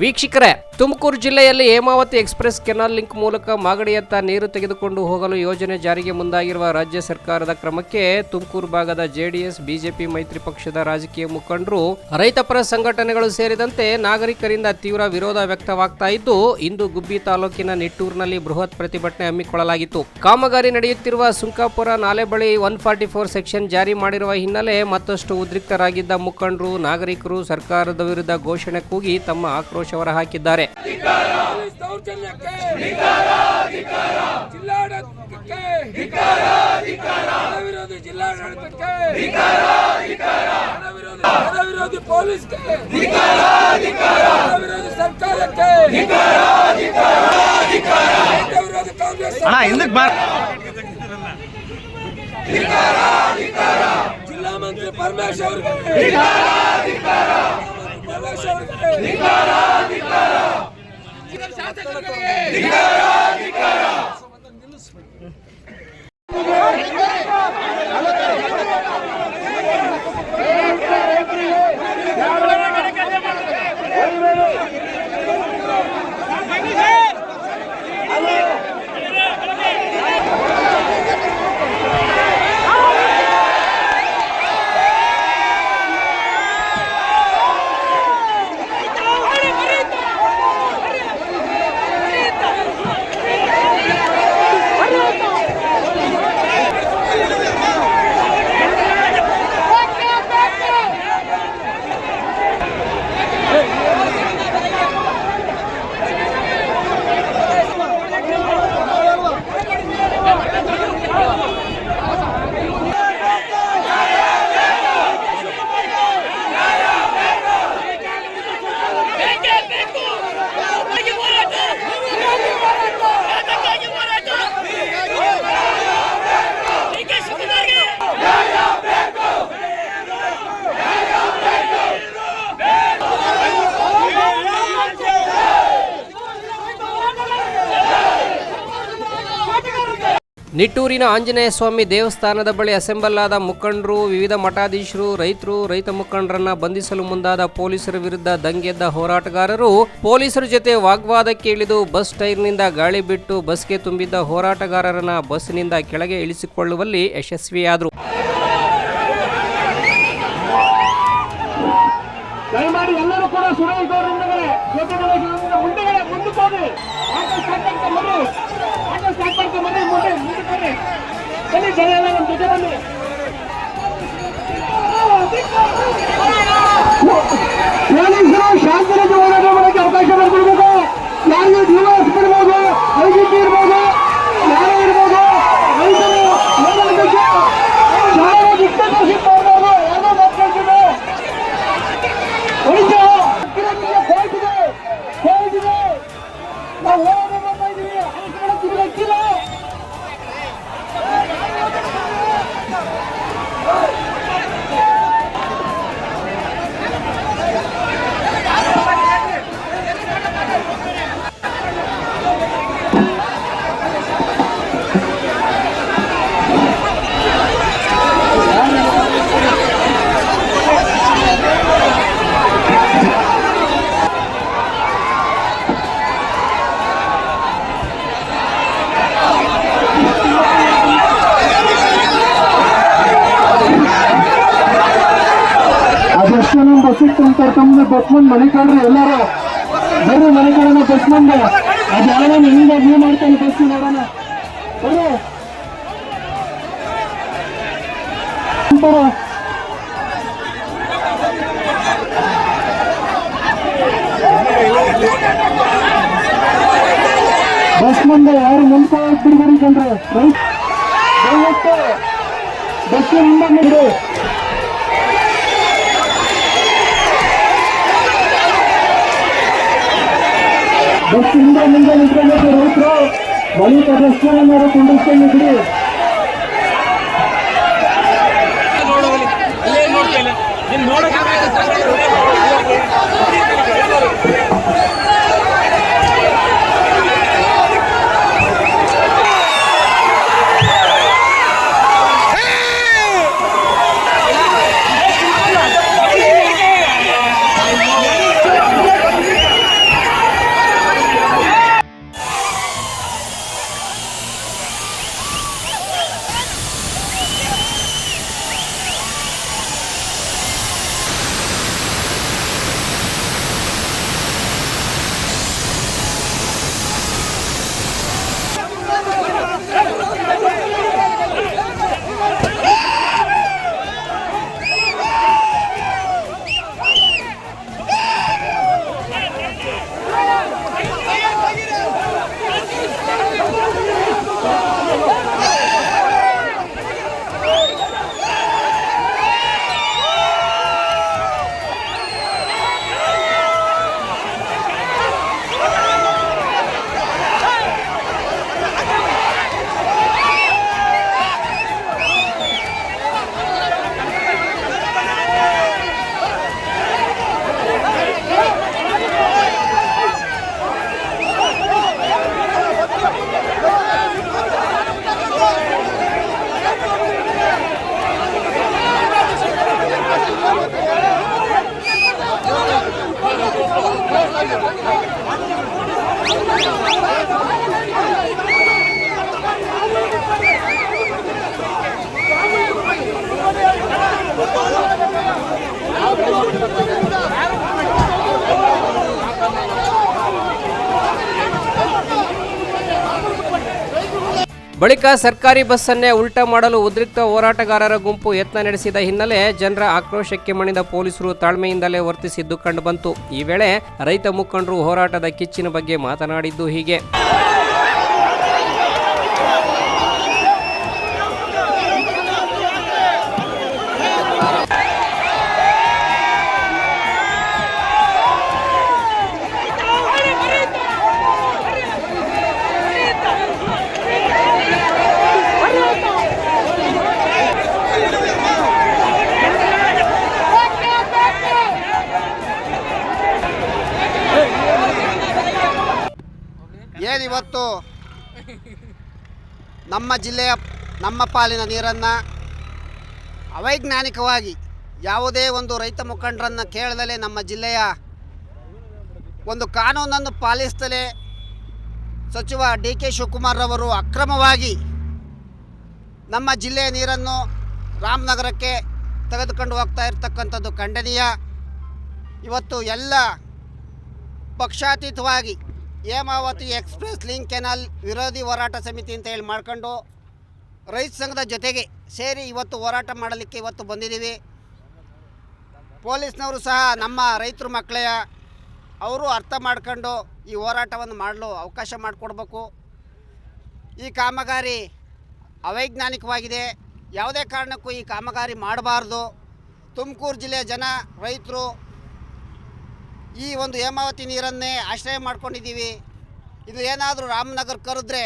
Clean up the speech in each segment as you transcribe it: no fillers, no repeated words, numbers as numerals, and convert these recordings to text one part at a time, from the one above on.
ವೀಕ್ಷಕರೇ, ತುಮಕೂರು ಜಿಲ್ಲೆಯಲ್ಲಿ Hemavathi express canal link ಮೂಲಕ ಮಾಗಡಿಯತ್ತ ನೀರು ತೆಗೆದುಕೊಂಡು ಹೋಗಲು ಯೋಜನೆ ಜಾರಿಗೆ ಮುಂದಾಗಿರುವ ರಾಜ್ಯ ಸರ್ಕಾರದ ಕ್ರಮಕ್ಕೆ ತುಮಕೂರು ಭಾಗದ ಜೆಡಿಎಸ್, ಬಿಜೆಪಿ ಮೈತ್ರಿ ಪಕ್ಷದ ರಾಜಕೀಯ ಮುಖಂಡರು, ರೈತಪರ ಸಂಘಟನೆಗಳು ಸೇರಿದಂತೆ ನಾಗರಿಕರಿಂದ ತೀವ್ರ ವಿರೋಧ ವ್ಯಕ್ತವಾಗ್ತಾ ಇದ್ದು, ಇಂದು ಗುಬ್ಬಿ ತಾಲೂಕಿನ ನಿಟ್ಟೂರಿನಲ್ಲಿ ಬೃಹತ್ ಪ್ರತಿಭಟನೆ ಹಮ್ಮಿಕೊಳ್ಳಲಾಗಿತ್ತು. ಕಾಮಗಾರಿ ನಡೆಯುತ್ತಿರುವ ಸುಂಕಾಪುರ ನಾಲೆ ಬಳಿ 144 ಸೆಕ್ಷನ್ ಜಾರಿ ಮಾಡಿರುವ ಹಿನ್ನೆಲೆ ಮತ್ತಷ್ಟು ಉದ್ರಿಕ್ತರಾಗಿದ್ದ ಮುಖಂಡರು, ನಾಗರಿಕರು ಸರ್ಕಾರದ ವಿರುದ್ಧ ಘೋಷಣೆ ಕೂಗಿ ತಮ್ಮ ಆಕ್ರೋಶ ಹೊರಹಾಕಿದ್ದಾರೆ. ಜಿಲ್ಲಾ ಮಂತ್ರಿ ಪರಮೇಶ್ ಅವರಿಗೆ ನಿಟ್ಟೂರಿನ ಆಂಜನೇಯ ಸ್ವಾಮಿ ದೇವಸ್ಥಾನದ ಬಳಿ ಅಸೆಂಬಲ್ ಆದ ಮುಖಂಡರು, ವಿವಿಧ ಮಠಾಧೀಶರು, ರೈತರು, ರೈತ ಮುಖಂಡರನ್ನ ಬಂಧಿಸಲು ಮುಂದಾದ ಪೊಲೀಸರ ವಿರುದ್ಧ ದಂಗೆದ್ದ ಹೋರಾಟಗಾರರು ಪೊಲೀಸರ ಜೊತೆ ವಾಗ್ವಾದಕ್ಕೆ ಇಳಿದು ಬಸ್ ಟೈರ್ನಿಂದ ಗಾಳಿ ಬಿಟ್ಟು ಬಸ್ಗೆ ತುಂಬಿದ್ದ ಹೋರಾಟಗಾರರನ್ನ ಬಸ್ನಿಂದ ಕೆಳಗೆ ಇಳಿಸಿಕೊಳ್ಳುವಲ್ಲಿ ಯಶಸ್ವಿಯಾದರು. ಪೊಲೀಸರು ಶಾಂತಿಯುತ ಹೋರಾಟ ಮಾಡಕ್ಕೆ ಅವಕಾಶ ಮಾಡಿಕೊಡ್ಬೇಕು. ಯಾರಿಗೆ ಡಿವೈಸ್ ಬಿಡ್ಬೋದು, ಐಜಿಪಿ ಇರ್ಬೋದು, ಯಾರೇ ಇರ್ಬೋದು, ರೈತರು ಯಾರೋ ಮಾತಾಡ್ತಿದೆ ನಾವು ಹೋರಾಟ ಮಾಡ್ತಾ ಇದ್ದೀವಿ. ತಿರುಗಕ್ಕಿಲ್ಲ. ತಮ್ಮನ್ನ ಬಸ್ಮನ್ ಮನೆ ಕಾಡ್ರಿ, ಎಲ್ಲಾರು ಬರ್ರಿ ಮನೆ ಕಾಡೋಣ. ಬಸ್ಮನ್ಗೆ ಅದು ಯಾರೋ ಹಿಂಗ ವ್ಯೂ ಮಾಡ್ತಾನೆ ಬಸ್ ನೋಡೋಣ. ಬರ್ರಿ ಬಸ್ ಮುಂದೆ ಯಾರು ಮುಂದೆ ಬಿಡುಗಡೆ ಕಂಡ್ರೆ ದಯವಿಟ್ಟು ಬಸ್ ಮುಂದೆ ಬಿಡಿ. ಬಸ್ಸಿಂದ ಮುಂದೆ ನಿಂತ್ಕೊಂಡು ರೈತರು ಬಳಿಕ ರಸ್ತೆಯನ್ನು ಕೊಂಡಿಸ್ಕೊಂಡಿದ್ರಿ. ಬಳಿಕ ಸರ್ಕಾರಿ ಬಸ್ಸನ್ನೇ ಉಲ್ಟಾ ಮಾಡಲು ಉದ್ರಿಕ್ತ ಹೋರಾಟಗಾರರ ಗುಂಪು ಯತ್ನ ನಡೆಸಿದ ಹಿನ್ನೆಲೆ ಜನರ ಆಕ್ರೋಶಕ್ಕೆ ಮಣಿದ ಪೊಲೀಸರು ತಾಳ್ಮೆಯಿಂದಲೇ ವರ್ತಿಸಿದ್ದು ಕಂಡುಬಂತು. ಈ ವೇಳೆ ರೈತ ಮುಖಂಡರು ಹೋರಾಟದ ಕಿಚ್ಚಿನ ಬಗ್ಗೆ ಮಾತನಾಡಿದ್ದು ಹೀಗೆ. ಏನಿವತ್ತು ನಮ್ಮ ಜಿಲ್ಲೆಯ ನಮ್ಮ ಪಾಲಿನ ನೀರನ್ನು ಅವೈಜ್ಞಾನಿಕವಾಗಿ ಯಾವುದೇ ಒಂದು ರೈತ ಮುಖಂಡರನ್ನು ಕೇಳದಲೇ ನಮ್ಮ ಜಿಲ್ಲೆಯ ಒಂದು ಕಾನೂನನ್ನು ಪಾಲಿಸದಲೇ ಸಚಿವ DK ಶಿವಕುಮಾರ್ ಅವರು ಅಕ್ರಮವಾಗಿ ನಮ್ಮ ಜಿಲ್ಲೆಯ ನೀರನ್ನು ರಾಮನಗರಕ್ಕೆ ತೆಗೆದುಕೊಂಡು ಹೋಗ್ತಾ ಇರ್ತಕ್ಕಂಥದ್ದು ಖಂಡನೀಯ. ಇವತ್ತು ಎಲ್ಲ ಪಕ್ಷಾತೀತವಾಗಿ ಹೇಮಾವತಿ ಎಕ್ಸ್ಪ್ರೆಸ್ ಲಿಂಕ್ ಕೆನಾಲ್ ವಿರೋಧಿ ಹೋರಾಟ ಸಮಿತಿ ಅಂತ ಹೇಳಿ ಮಾಡ್ಕೊಂಡು ರೈತ ಸಂಘದ ಜೊತೆಗೆ ಸೇರಿ ಇವತ್ತು ಹೋರಾಟ ಮಾಡಲಿಕ್ಕೆ ಇವತ್ತು ಬಂದಿದ್ದೀವಿ. ಪೊಲೀಸ್ನವರು ಸಹ ನಮ್ಮ ರೈತರು ಮಕ್ಕಳೇ, ಅವರು ಅರ್ಥ ಮಾಡ್ಕೊಂಡು ಈ ಹೋರಾಟವನ್ನು ಮಾಡಲು ಅವಕಾಶ ಮಾಡಿಕೊಡ್ಬೇಕು. ಈ ಕಾಮಗಾರಿ ಅವೈಜ್ಞಾನಿಕವಾಗಿದೆ, ಯಾವುದೇ ಕಾರಣಕ್ಕೂ ಈ ಕಾಮಗಾರಿ ಮಾಡಬಾರ್ದು. ತುಮಕೂರು ಜಿಲ್ಲೆಯ ಜನ ರೈತರು ಈ ಒಂದು ಹೇಮಾವತಿ ನೀರನ್ನೇ ಆಶ್ರಯ ಮಾಡ್ಕೊಂಡಿದ್ದೀವಿ. ಇದು ಏನಾದರೂ ರಾಮನಗರ ಕರೆದ್ರೆ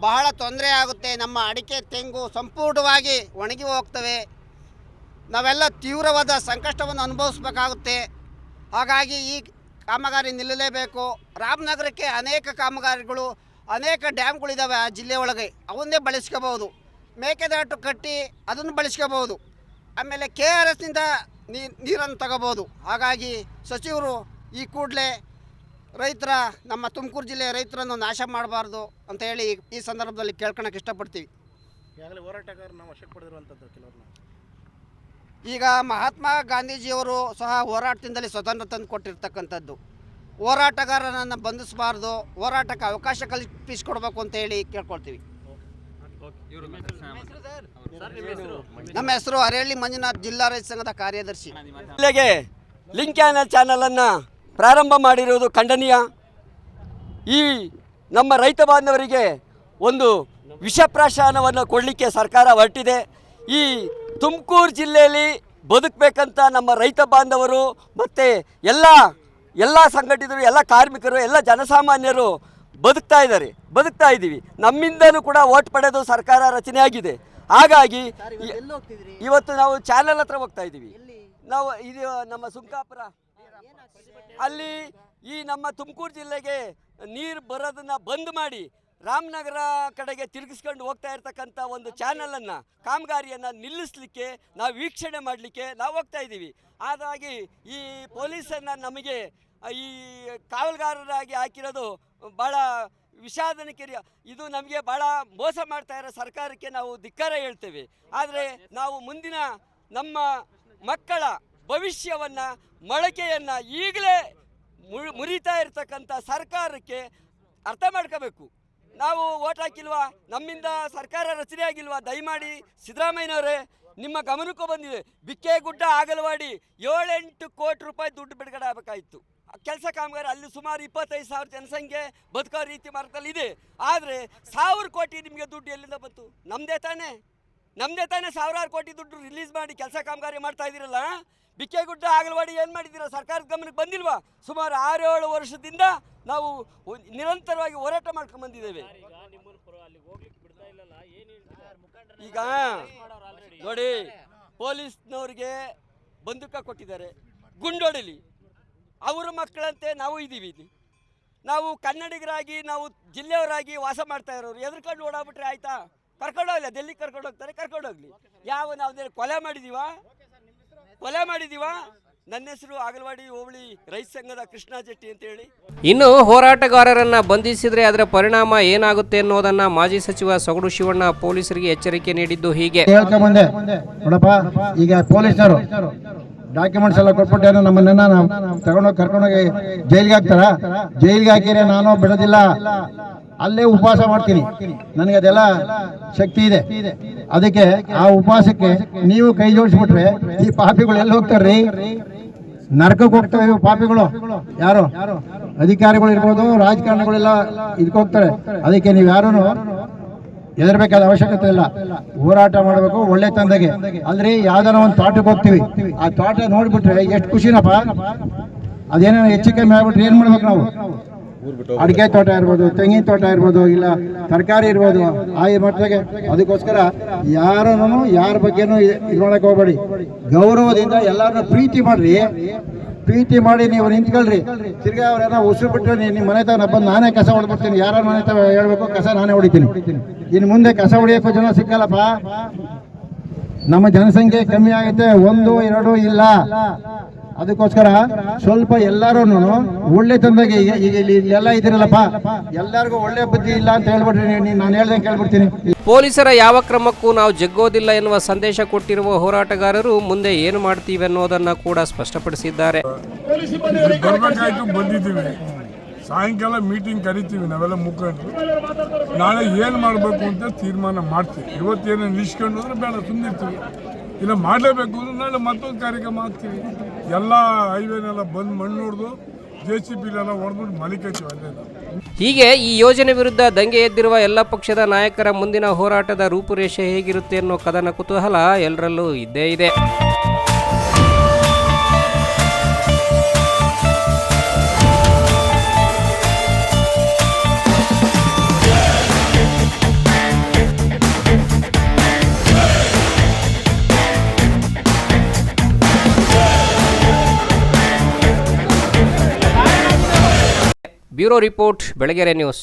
ಬಹಳ ತೊಂದರೆ ಆಗುತ್ತೆ. ನಮ್ಮ ಅಡಿಕೆ ತೆಂಗು ಸಂಪೂರ್ಣವಾಗಿ ಒಣಗಿ ಹೋಗ್ತವೆ. ನಾವೆಲ್ಲ ತೀವ್ರವಾದ ಸಂಕಷ್ಟವನ್ನು ಅನುಭವಿಸ್ಬೇಕಾಗುತ್ತೆ. ಹಾಗಾಗಿ ಈ ಕಾಮಗಾರಿ ನಿಲ್ಲಲೇಬೇಕು. ರಾಮನಗರಕ್ಕೆ ಅನೇಕ ಕಾಮಗಾರಿಗಳು, ಅನೇಕ ಡ್ಯಾಮ್ಗಳಿದ್ದಾವೆ ಆ ಜಿಲ್ಲೆ ಒಳಗೆ, ಅವನ್ನೇ ಬಳಸ್ಕೋಬೋದು. ಮೇಕೆದಾಟು ಕಟ್ಟಿ ಅದನ್ನು ಬಳಸ್ಕೋಬೋದು. ಆಮೇಲೆ KRSನಿಂದ ನೀರನ್ನು ತಗೋಬೋದು. ಹಾಗಾಗಿ ಸಚಿವರು ಈ ಕೂಡಲೇ ನಮ್ಮ ತುಮಕೂರು ಜಿಲ್ಲೆಯ ರೈತರನ್ನು ನಾಶ ಮಾಡಬಾರ್ದು ಅಂತ ಹೇಳಿ ಈ ಸಂದರ್ಭದಲ್ಲಿ ಕೇಳ್ಕೊಳಕ್ಕೆ ಇಷ್ಟಪಡ್ತೀವಿ. ಈಗಾಗಲೇ ಹೋರಾಟಗಾರರು ನಾವು ವಶಕ್ಕೆ ಪಡೆದಿರುವಂಥದ್ದು ಕೆಲವ್ರನ್ನ. ಈಗ ಮಹಾತ್ಮ ಗಾಂಧೀಜಿಯವರು ಸಹ ಹೋರಾಟದಿಂದಲೇ ಸ್ವತಂತ್ರ ತಂದು ಕೊಟ್ಟಿರ್ತಕ್ಕಂಥದ್ದು. ಹೋರಾಟಗಾರರನ್ನು ಬಂಧಿಸಬಾರ್ದು, ಹೋರಾಟಕ್ಕೆ ಅವಕಾಶ ಕಲ್ಪಿಸಿಕೊಡ್ಬೇಕು ಅಂತ ಹೇಳಿ ಕೇಳ್ಕೊಳ್ತೀವಿ. ನಮ್ಮ ಹೆಸರು ಅರೇಳಿ ಮಂಜುನಾಥ್, ಜಿಲ್ಲಾ ರೈತ ಸಂಘದ ಕಾರ್ಯದರ್ಶಿ. ಜಿಲ್ಲೆಗೆ ಲಿಂಕ್ ಕ್ಯಾನಲ್ ಚಾನಲನ್ನು ಪ್ರಾರಂಭ ಮಾಡಿರುವುದು ಖಂಡನೀಯ. ಈ ನಮ್ಮ ರೈತ ಬಾಂಧವರಿಗೆ ಒಂದು ವಿಷಪ್ರಾಶನವನ್ನು ಕೊಡಲಿಕ್ಕೆ ಸರ್ಕಾರ ಹೊರಟಿದೆ. ಈ ತುಮಕೂರು ಜಿಲ್ಲೆಯಲ್ಲಿ ಬದುಕಬೇಕಂತ ನಮ್ಮ ರೈತ ಬಾಂಧವರು ಮತ್ತು ಎಲ್ಲ ಸಂಘಟಿತರು, ಎಲ್ಲ ಕಾರ್ಮಿಕರು, ಎಲ್ಲ ಜನಸಾಮಾನ್ಯರು ಬದುಕ್ತಾ ಇದ್ದೀವಿ. ನಮ್ಮಿಂದಲೂ ಕೂಡ ಓಟ್ ಪಡೆದು ಸರ್ಕಾರ ರಚನೆ ಆಗಿದೆ. ಹಾಗಾಗಿ ಇವತ್ತು ನಾವು ಚಾನಲ್ ಹತ್ರ ಹೋಗ್ತಾ ಇದ್ದೀವಿ. ನಾವು ಇದು ನಮ್ಮ ಸುಂಕಾಪುರ ಅಲ್ಲಿ ಈ ನಮ್ಮ ತುಮಕೂರು ಜಿಲ್ಲೆಗೆ ನೀರು ಬರೋದನ್ನು ಬಂದ್ ಮಾಡಿ ರಾಮನಗರ ಕಡೆಗೆ ತಿರುಗಿಸ್ಕೊಂಡು ಹೋಗ್ತಾ ಇರ್ತಕ್ಕಂಥ ಒಂದು ಚಾನಲನ್ನು, ಕಾಮಗಾರಿಯನ್ನು ನಿಲ್ಲಿಸಲಿಕ್ಕೆ, ನಾವು ವೀಕ್ಷಣೆ ಮಾಡಲಿಕ್ಕೆ ನಾವು ಹೋಗ್ತಾ ಇದ್ದೀವಿ. ಹಾಗಾಗಿ ಈ ಪೊಲೀಸನ್ನು ನಮಗೆ ಈ ಕಾವಲುಗಾರರಾಗಿ ಹಾಕಿರೋದು ಭಾಳ ವಿಷಾದನೀಯ. ಇದು ನಮಗೆ ಭಾಳ ಮೋಸ ಮಾಡ್ತಾ ಇರೋ ಸರ್ಕಾರಕ್ಕೆ ನಾವು ಧಿಕ್ಕಾರ ಹೇಳ್ತೇವೆ. ಆದರೆ ನಾವು ಮುಂದಿನ ನಮ್ಮ ಮಕ್ಕಳ ಭವಿಷ್ಯವನ್ನು, ಮೊಳಕೆಯನ್ನು ಈಗಲೇ ಮುರಿತಾ ಇರ್ತಕ್ಕಂಥ ಸರ್ಕಾರಕ್ಕೆ ಅರ್ಥ ಮಾಡ್ಕೋಬೇಕು. ನಾವು ಓಟ್ ಹಾಕಿಲ್ವಾ, ನಮ್ಮಿಂದ ಸರ್ಕಾರ ರಚನೆ ಆಗಿಲ್ವಾ? ದಯಮಾಡಿ ಸಿದ್ದರಾಮಯ್ಯನವರೇ, ನಿಮ್ಮ ಗಮನಕ್ಕೂ ಬಂದಿದೆ. ಬಿಕ್ಕೆಗುಡ್ಡ ಆಗಲವಾಡಿ 7-8 ಕೋಟಿ ರೂಪಾಯಿ ದುಡ್ಡು ಬಿಡುಗಡೆ ಆಗಬೇಕಾಯಿತು. ಕೆಲಸ ಕಾಮಗಾರಿ ಅಲ್ಲಿ ಸುಮಾರು 25,000 ಜನಸಂಖ್ಯೆ ಬದುಕೋ ರೀತಿ ಮಾರ್ಗದಲ್ಲಿ ಇದೆ. ಆದರೆ 1,000 ಕೋಟಿ ನಿಮಗೆ ದುಡ್ಡು ಎಲ್ಲಿಂದ ಬಂತು? ನಮ್ಮದೇ ತಾನೇ 1,000 ಕೋಟಿ ದುಡ್ಡು ರಿಲೀಸ್ ಮಾಡಿ ಕೆಲಸ ಕಾಮಗಾರಿ ಮಾಡ್ತಾ ಇದ್ದೀರಲ್ಲ. ಬಿಕ್ಕೆಗುಡ್ಡ ಆಗಲವಾಡಿ ಏನು ಮಾಡಿದ್ದೀರಾ? ಸರ್ಕಾರದ ಗಮನಕ್ಕೆ ಬಂದಿಲ್ವಾ? ಸುಮಾರು 6-7 ವರ್ಷದಿಂದ ನಾವು ನಿರಂತರವಾಗಿ ಹೋರಾಟ ಮಾಡ್ಕೊಂಡು ಬಂದಿದ್ದೇವೆ. ಈಗ ನೋಡಿ, ಪೊಲೀಸ್ನವ್ರಿಗೆ ಬಂದೂಕ ಕೊಟ್ಟಿದ್ದಾರೆ, ಗುಂಡೊಡಲಿ. ಅವರ ಮಕ್ಕಳಂತೆ ನಾವು ಇದ್ದೀವಿ. ಇಲ್ಲಿ ನಾವು ಕನ್ನಡಿಗರಾಗಿ, ನಾವು ಜಿಲ್ಲೆಯವರಾಗಿ ವಾಸ ಮಾಡ್ತಾ ಇರೋರು ಎದ್ರಕೊಂಡು ಓಡಾಬಿಟ್ರೆ ಆಯ್ತಾ? ಕರ್ಕೊಂಡೋಗ್ಲಿ, ಡೆಲ್ಲಿಗೆ ಕರ್ಕೊಂಡು ಹೋಗ್ತಾರೆ, ಕರ್ಕೊಂಡೋಗ್ಲಿ. ನಾವು ಕೊಲೆ ಮಾಡಿದೀವಾ? ನನ್ನ ಹೆಸರು ಆಗಲವಾಡಿ ಹೋಬಳಿ ರೈತ ಸಂಘದ ಕೃಷ್ಣ ಜೆಟ್ಟಿ ಅಂತ ಹೇಳಿ. ಇನ್ನು ಹೋರಾಟಗಾರರನ್ನ ಬಂಧಿಸಿದ್ರೆ ಅದರ ಪರಿಣಾಮ ಏನಾಗುತ್ತೆ ಅನ್ನೋದನ್ನ ಮಾಜಿ ಸಚಿವ ಸೊಗಡು ಶಿವಣ್ಣ ಪೊಲೀಸರಿಗೆ ಎಚ್ಚರಿಕೆ ನೀಡಿದ್ದು ಹೀಗೆ. ಹೇಳ್ಕೊಂಬಂದೆ ನೋಡಪ್ಪ, ಈಗ ಪೊಲೀಸರು ಡಾಕ್ಯುಮೆಂಟ್ಸ್ ಎಲ್ಲ ಕೊಟ್ಬಿಟ್ಟು ನಮ್ಮನ್ನ ತಗೊಂಡೋಗಿ ಕರ್ಕೊಂಡೋಗಿ ಜೈಲಿಗೆ ಹಾಕ್ತಾರ. ಜೈಲಿಗೆ ಹಾಕಿದ್ರೆ ನಾನು ಬಿಡೋದಿಲ್ಲ. ಅಲ್ಲೇ ಉಪವಾಸ ಮಾಡ್ತೀನಿ. ನನಗೆ ಅದೆಲ್ಲ ಶಕ್ತಿ ಇದೆ. ಅದಕ್ಕೆ ಆ ಉಪವಾಸಕ್ಕೆ ನೀವು ಕೈ ಜೋಡಿಸ್ಬಿಟ್ರೆ ಈ ಪಾಪಿಗಳು ಎಲ್ಲಿ ಹೋಗ್ತಾರ್ರಿ? ನರಕಕ್ಕೆ ಹೋಗ್ತವೆ ಇವು ಪಾಪಿಗಳು. ಯಾರು ಅಧಿಕಾರಿಗಳು ಇರ್ಬೋದು, ರಾಜಕಾರಣಿಗಳೆಲ್ಲ ಇದಕ್ಕೆ ಹೋಗ್ತಾರೆ. ಅದಕ್ಕೆ ನೀವು ಯಾರೂ ಹೆದರ್ಬೇಕಾದ ಅವಶ್ಯಕತೆ ಇಲ್ಲ. ಹೋರಾಟ ಮಾಡಬೇಕು ಒಳ್ಳೆ ತಂದೆಗೆ. ಅಂದ್ರೆ ಯಾವ್ದಾರ ಒಂದು ತೋಟಕ್ಕೆ ಹೋಗ್ತೀವಿ, ಆ ತೋಟ ನೋಡ್ಬಿಟ್ರೆ ಎಷ್ಟು ಖುಷಿನಪ್ಪ. ಅದೇನೋ ಹೆಚ್ಚು ಕಮ್ಮಿ ಆಗ್ಬಿಟ್ರೆ ಏನ್ ಮಾಡ್ಬೇಕು ನಾವು? ಅಡಿಕೆ ತೋಟ ಇರ್ಬೋದು, ತೆಂಗಿನ ತೋಟ ಇರ್ಬೋದು, ಇಲ್ಲ ತರಕಾರಿ ಇರ್ಬೋದು, ಆ ಮಟ್ಟಿಗೆ. ಅದಕ್ಕೋಸ್ಕರ ಯಾರನ್ನು ಯಾರ ಬಗ್ಗೆನೂ ಇದು ಮಾಡಕ್ ಹೋಗ್ಬೇಡಿ. ಗೌರವದಿಂದ ಎಲ್ಲಾರನ್ನ ಪ್ರೀತಿ ಮಾಡ್ರಿ. ಪ್ರೀತಿ ಮಾಡಿ ನೀವು ನಿಂತ್ಕೊಳ್ರಿ. ತಿರ್ಗಾ ಅವ್ರೇನೋ ಉಸಿರು ಬಿಟ್ಟು ನಿಮ್ಮ ಮನೆ ತಗ ಬಂದು ನಾನೇ ಕಸ ಹೊಡ್ಬಿಡ್ತೀನಿ, ಯಾರ ಮನೆ ತಗ ಹೇಳ್ಬೇಕು ಕಸ ನಾನೇ ಹೊಡಿತೀನಿ. ಇನ್ನು ಮುಂದೆ ಕಸ ಹೊಡಿಯೋಕ್ಕೂ ಜನ ಸಿಕ್ಕಲ್ಲಪ್ಪ. ನಮ್ಮ ಜನಸಂಖ್ಯೆ ಕಮ್ಮಿ ಆಗುತ್ತೆ, 1, 2 ಇಲ್ಲ. ಅದಕ್ಕೋಸ್ಕರ ಸ್ವಲ್ಪ ಎಲ್ಲರೂ ಒಳ್ಳೆ ತಂದಾಗೆ, ಈಗ ಇಲ್ಲೆಲ್ಲ ಇದಿರಲ್ಲಪ್ಪ, ಎಲ್ಲರಿಗೂ ಒಳ್ಳೆ ಬುದ್ಧಿ ಇಲ್ಲ ಅಂತ ಹೇಳ್ಬಿಟ್ರಿ. ನಾನು ಹೇಳ್ದಂಗೆ ಕೇಳ್ಬಿಡ್ತೀನಿ. ಪೊಲೀಸರ ಯಾವ ಕ್ರಮಕ್ಕೂ ನಾವು ಜಗ್ಗೋದಿಲ್ಲ ಎನ್ನುವ ಸಂದೇಶ ಕೊಟ್ಟಿರುವ ಹೋರಾಟಗಾರರು ಮುಂದೆ ಏನು ಮಾಡ್ತೀವಿ ಅನ್ನೋದನ್ನ ಕೂಡ ಸ್ಪಷ್ಟಪಡಿಸಿದ್ದಾರೆ. ಬರ್ಬೇಕಾಯ್ತು, ಬಂದಿದ್ದೀವಿ. ಸಾಯಂಕಾಲ ಮೀಟಿಂಗ್ ಕರಿತೀವಿ ನಾವೆಲ್ಲ ಮುಖಂಡರು. ನಾಳೆ ಏನು ಮಾಡಬೇಕು ಅಂತ ತೀರ್ಮಾನ ಮಾಡ್ತೀವಿ. ಇವತ್ತೇನು ನಿಷ್ಕೊಂಡು ಅಂದ್ರೆ ಬೇಡ, ಸುಮ್ಮನಿರ್ತೀವಿ. ಇಲ್ಲ ಮಾಡಲೇಬೇಕು ಅಂದ್ರೆ ನಾಳೆ ಮತ್ತೊಂದು ಕಾರ್ಯಕ್ರಮ ಹಾಕ್ತೀವಿ. ಎಲ್ಲ ಹೈವೇನೆಲ್ಲ ಬಂದು ಮಣ್ಣು ಹೊಡೆದು JCBಲೆಲ್ಲ ಹೊಡೆದ್ಬಿಟ್ಟು ಮಲಿಕೈತೀವಿ ಅಲ್ಲೆಲ್ಲ. ಹೀಗೆ ಈ ಯೋಜನೆ ವಿರುದ್ಧ ದಂಗೆ ಎದ್ದಿರುವ ಎಲ್ಲ ಪಕ್ಷದ ನಾಯಕರ ಮುಂದಿನ ಹೋರಾಟದ ರೂಪುರೇಷೆ ಹೇಗಿರುತ್ತೆ ಅನ್ನೋ ಕದನ ಕುತೂಹಲ ಎಲ್ಲರಲ್ಲೂ ಇದ್ದೇ ಇದೆ. Bureau report, Belagere news.